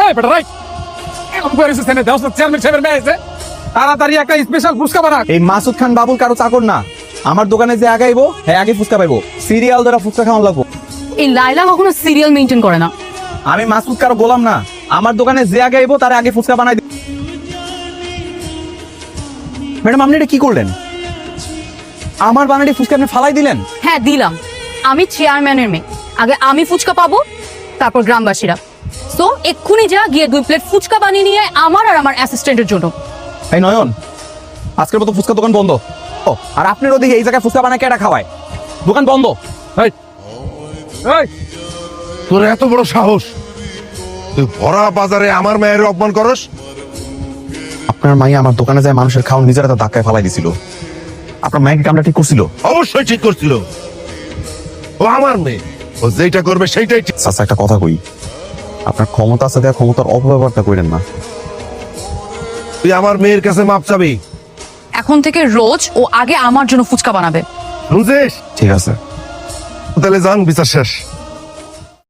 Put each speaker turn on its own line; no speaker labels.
এই বেটা রাই এরকম করেছিস এনে দাও চেয়ারম্যান সাহেবের মেয়ে আছে তাড়াতাড়ি একটা স্পেশাল ফুচকা বানা।
এই মাসুদ খান বাবুর কারো চাকর না, আমার দোকানে যে আগাইবো হ্যাঁ আগে ফুচকা পাইবো, সিরিয়াল ধরা ফুচকা খাওয়ান লাগবো।
এই লাইলা কখনো সিরিয়াল মেইনটেইন করে না।
আমি মাসুদ কারো গোলাম না, আমার দোকানে যে আগাইবো তার আগে ফুচকা বানাই দিই। ম্যাডাম আপনি এটা কি করলেন? আমার বানাটি ফুচকা আপনি ফালাই দিলেন।
হ্যাঁ দিলাম, আমি চেয়ারম্যানের মেয়ে, আগে আমি ফুচকা পাবো তারপর গ্রামবাসীরা। তো এক্ষুনি যা গিয়ে 2 প্লেট ফুচকা বানিয়ে নিয়ে আয় আমার আর আমার অ্যাসিস্ট্যান্টের জন্য।
এই নয়ন, আজকের মতো ফুচকা দোকান বন্ধ। ও আর আপনারও দেখি এই জায়গায় ফুচকা বানায় কেটা খাওয়ায়, দোকান বন্ধ।
এই এই
তোর এত বড় সাহস, তুই ভরা বাজারে আমার মায়ের অপমান করস?
আপনার মাই আমার দোকানে যায় মানুষের খাওয়ান নিজের হাতে ধাক্কায় ফালাই দিছিল। আপনার মাইকে কামটা ঠিক করছিল?
অবশ্যই ঠিক করছিল, ও আমার মেয়ে, ও যেটা করবে সেইটাই ঠিক।
আচ্ছা একটা কথা কই, আপনার ক্ষমতা আছে দেয়া ক্ষমতার অপব্যবহারটা করেন না।
তুই আমার মেয়ের কাছে মাপ চাবি,
এখন থেকে রোজ ও আগে আমার জন্য ফুচকা বানাবে।
বুঝছিস?
ঠিক আছে।
তাহলে যান, বিচার শেষ।